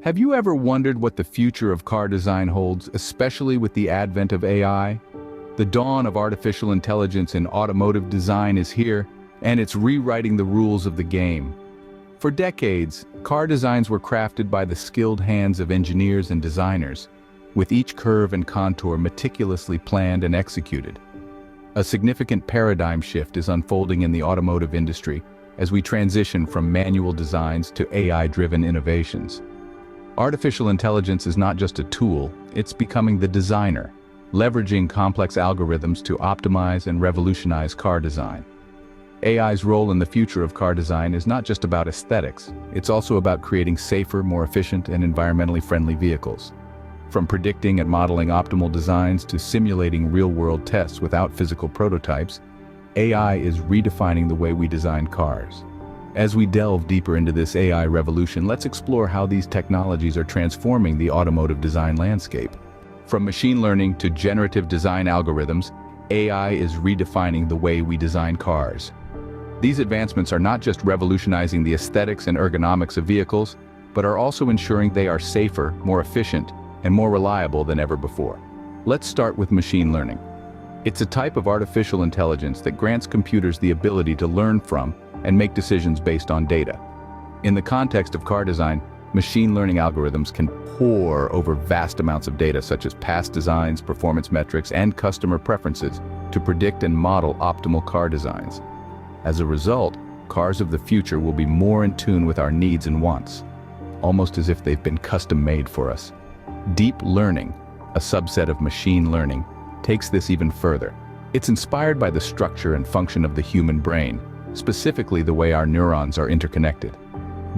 Have you ever wondered what the future of car design holds, especially with the advent of AI? The dawn of artificial intelligence in automotive design is here, and it's rewriting the rules of the game. For decades, car designs were crafted by the skilled hands of engineers and designers, with each curve and contour meticulously planned and executed. A significant paradigm shift is unfolding in the automotive industry as we transition from manual designs to AI-driven innovations. Artificial intelligence is not just a tool, it's becoming the designer, leveraging complex algorithms to optimize and revolutionize car design. AI's role in the future of car design is not just about aesthetics, it's also about creating safer, more efficient, and environmentally friendly vehicles. From predicting and modeling optimal designs to simulating real-world tests without physical prototypes, AI is redefining the way we design cars. As we delve deeper into this AI revolution, let's explore how these technologies are transforming the automotive design landscape. From machine learning to generative design algorithms, AI is redefining the way we design cars. These advancements are not just revolutionizing the aesthetics and ergonomics of vehicles, but are also ensuring they are safer, more efficient, and more reliable than ever before. Let's start with machine learning. It's a type of artificial intelligence that grants computers the ability to learn from and make decisions based on data. In the context of car design, machine learning algorithms can pore over vast amounts of data such as past designs, performance metrics, and customer preferences to predict and model optimal car designs. As a result, cars of the future will be more in tune with our needs and wants, almost as if they've been custom-made for us. Deep learning, a subset of machine learning, takes this even further. It's inspired by the structure and function of the human brain, specifically the way our neurons are interconnected.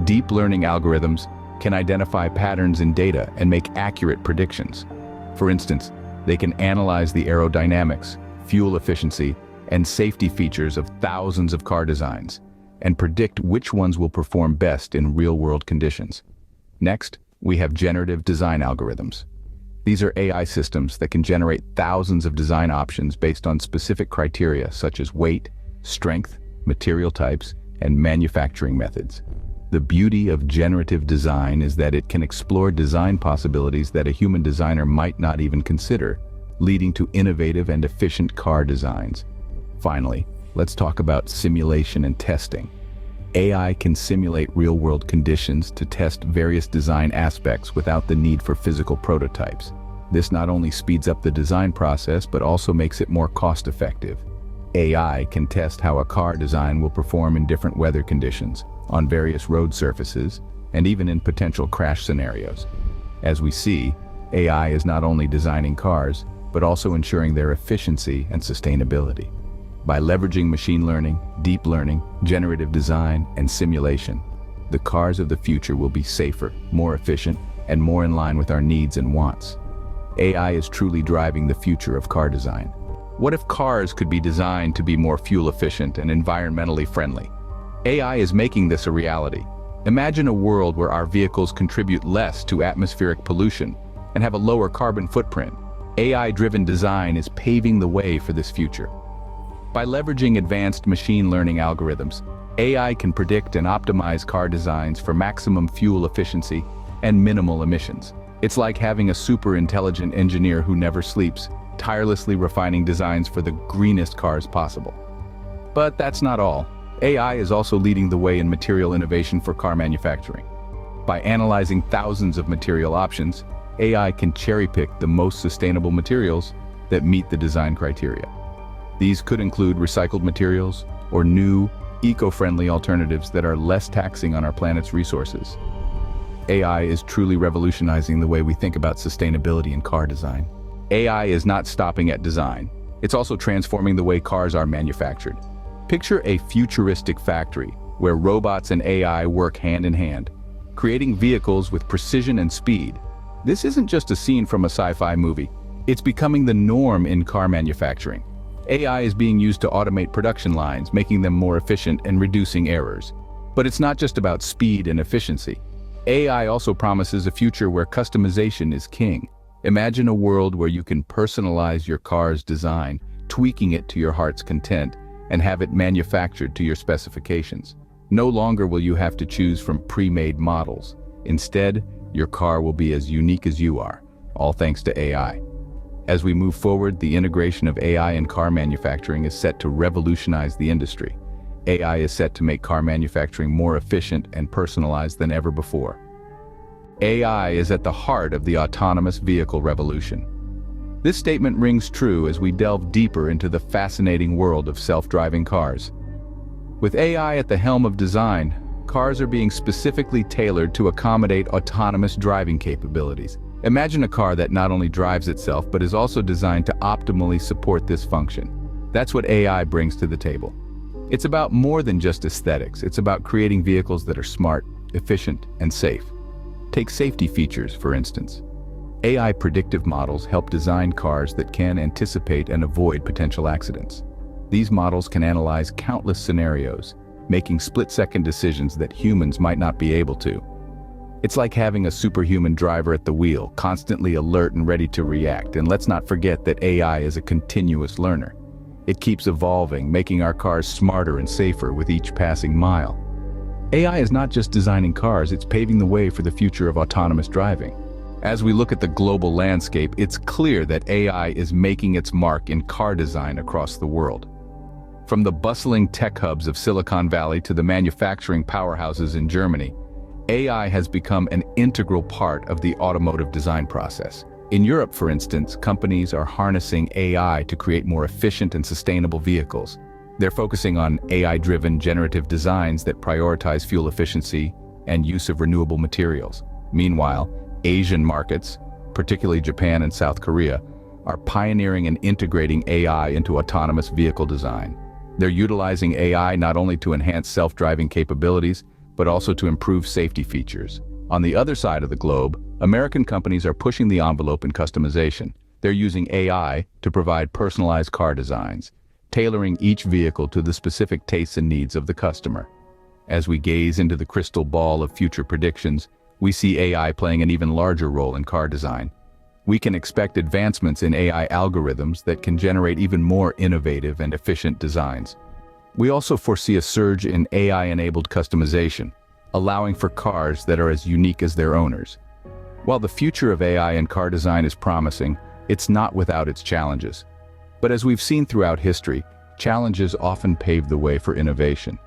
Deep learning algorithms can identify patterns in data and make accurate predictions. For instance, they can analyze the aerodynamics, fuel efficiency, and safety features of thousands of car designs, and predict which ones will perform best in real-world conditions. Next, we have generative design algorithms. These are AI systems that can generate thousands of design options based on specific criteria such as weight, strength, material types, and manufacturing methods. The beauty of generative design is that it can explore design possibilities that a human designer might not even consider, leading to innovative and efficient car designs. Finally, let's talk about simulation and testing. AI can simulate real-world conditions to test various design aspects without the need for physical prototypes. This not only speeds up the design process, but also makes it more cost-effective. AI can test how a car design will perform in different weather conditions, on various road surfaces, and even in potential crash scenarios. As we see, AI is not only designing cars, but also ensuring their efficiency and sustainability. By leveraging machine learning, deep learning, generative design, and simulation, the cars of the future will be safer, more efficient, and more in line with our needs and wants. AI is truly driving the future of car design. What if cars could be designed to be more fuel efficient and environmentally friendly? AI is making this a reality. Imagine a world where our vehicles contribute less to atmospheric pollution and have a lower carbon footprint. AI-driven design is paving the way for this future. By leveraging advanced machine learning algorithms, AI can predict and optimize car designs for maximum fuel efficiency and minimal emissions. It's like having a super intelligent engineer who never sleeps, tirelessly refining designs for the greenest cars possible. But that's not all. AI is also leading the way in material innovation for car manufacturing. By analyzing thousands of material options, AI can cherry-pick the most sustainable materials that meet the design criteria. These could include recycled materials or new, eco-friendly alternatives that are less taxing on our planet's resources. AI is truly revolutionizing the way we think about sustainability in car design. AI is not stopping at design. It's also transforming the way cars are manufactured. Picture a futuristic factory where robots and AI work hand in hand, creating vehicles with precision and speed. This isn't just a scene from a sci-fi movie. It's becoming the norm in car manufacturing. AI is being used to automate production lines, making them more efficient and reducing errors. But it's not just about speed and efficiency. AI also promises a future where customization is king. Imagine a world where you can personalize your car's design, tweaking it to your heart's content, and have it manufactured to your specifications. No longer will you have to choose from pre-made models. Instead, Your car will be as unique as you are, all thanks to AI. As we move forward, the integration of AI in car manufacturing is set to revolutionize the industry. AI is set to make car manufacturing more efficient and personalized than ever before. AI is at the heart of the autonomous vehicle revolution. This statement rings true as we delve deeper into the fascinating world of self-driving cars. With AI at the helm of design, cars are being specifically tailored to accommodate autonomous driving capabilities. Imagine a car that not only drives itself but is also designed to optimally support this function. That's what AI brings to the table. It's about more than just aesthetics. It's about creating vehicles that are smart, efficient, and safe. Take safety features, for instance. AI predictive models help design cars that can anticipate and avoid potential accidents. These models can analyze countless scenarios, making split-second decisions that humans might not be able to. It's like having a superhuman driver at the wheel, constantly alert and ready to react. And let's not forget that AI is a continuous learner. It keeps evolving, making our cars smarter and safer with each passing mile. AI is not just designing cars, it's paving the way for the future of autonomous driving. As we look at the global landscape, it's clear that AI is making its mark in car design across the world. From the bustling tech hubs of Silicon Valley to the manufacturing powerhouses in Germany, AI has become an integral part of the automotive design process. In Europe, for instance, companies are harnessing AI to create more efficient and sustainable vehicles. They're focusing on AI-driven generative designs that prioritize fuel efficiency and use of renewable materials. Meanwhile, Asian markets, particularly Japan and South Korea, are pioneering and integrating AI into autonomous vehicle design. They're utilizing AI not only to enhance self-driving capabilities, but also to improve safety features. On the other side of the globe, American companies are pushing the envelope in customization. They're using AI to provide personalized car designs, tailoring each vehicle to the specific tastes and needs of the customer. As we gaze into the crystal ball of future predictions, we see AI playing an even larger role in car design. We can expect advancements in AI algorithms that can generate even more innovative and efficient designs. We also foresee a surge in AI-enabled customization, allowing for cars that are as unique as their owners. While the future of AI in car design is promising, it's not without its challenges. But as we've seen throughout history, challenges often pave the way for innovation.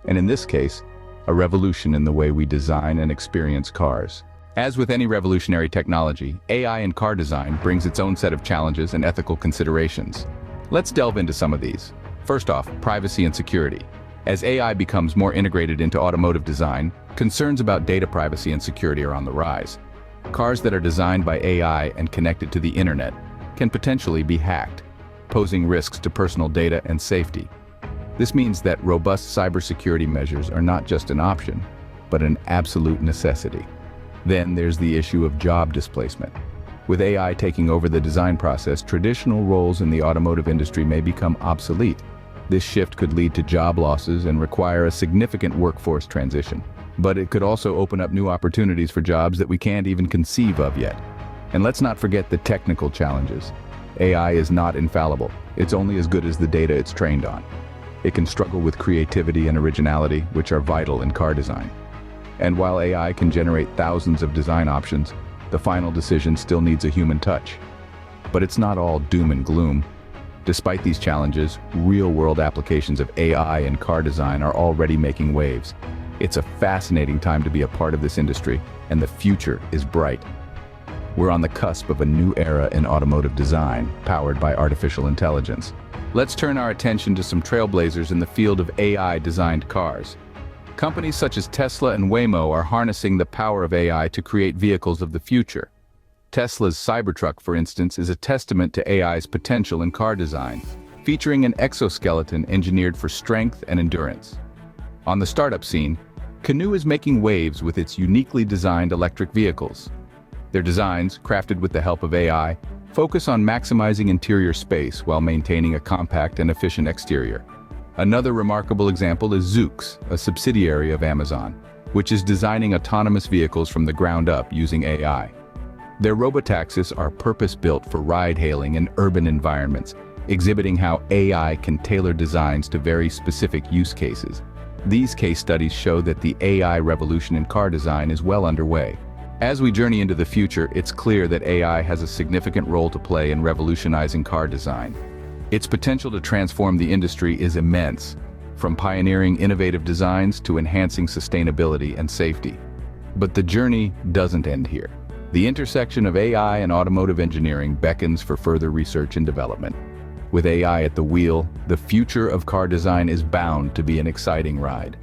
And in this case, a revolution in the way we design and experience cars. As with any revolutionary technology, AI in car design brings its own set of challenges and ethical considerations. Let's delve into some of these. First off, privacy and security. As AI becomes more integrated into automotive design, concerns about data privacy and security are on the rise. Cars that are designed by AI and connected to the internet can potentially be hacked, posing risks to personal data and safety. This means that robust cybersecurity measures are not just an option, but an absolute necessity. Then there's the issue of job displacement. With AI taking over the design process, traditional roles in the automotive industry may become obsolete. This shift could lead to job losses and require a significant workforce transition. But it could also open up new opportunities for jobs that we can't even conceive of yet. And let's not forget the technical challenges. AI is not infallible. It's only as good as the data it's trained on. It can struggle with creativity and originality, which are vital in car design. And while AI can generate thousands of design options, the final decision still needs a human touch. But it's not all doom and gloom. Despite these challenges, real-world applications of AI in car design are already making waves. It's a fascinating time to be a part of this industry, and the future is bright. We're on the cusp of a new era in automotive design, powered by artificial intelligence. Let's turn our attention to some trailblazers in the field of AI-designed cars. Companies such as Tesla and Waymo are harnessing the power of AI to create vehicles of the future. Tesla's Cybertruck, for instance, is a testament to AI's potential in car design, featuring an exoskeleton engineered for strength and endurance. On the startup scene, Canoo is making waves with its uniquely designed electric vehicles. Their designs, crafted with the help of AI, focus on maximizing interior space while maintaining a compact and efficient exterior. Another remarkable example is Zoox, a subsidiary of Amazon, which is designing autonomous vehicles from the ground up using AI. Their robotaxis are purpose-built for ride-hailing in urban environments, exhibiting how AI can tailor designs to very specific use cases. These case studies show that the AI revolution in car design is well underway. As we journey into the future, it's clear that AI has a significant role to play in revolutionizing car design. Its potential to transform the industry is immense, from pioneering innovative designs to enhancing sustainability and safety. But the journey doesn't end here. The intersection of AI and automotive engineering beckons for further research and development. With AI at the wheel, the future of car design is bound to be an exciting ride.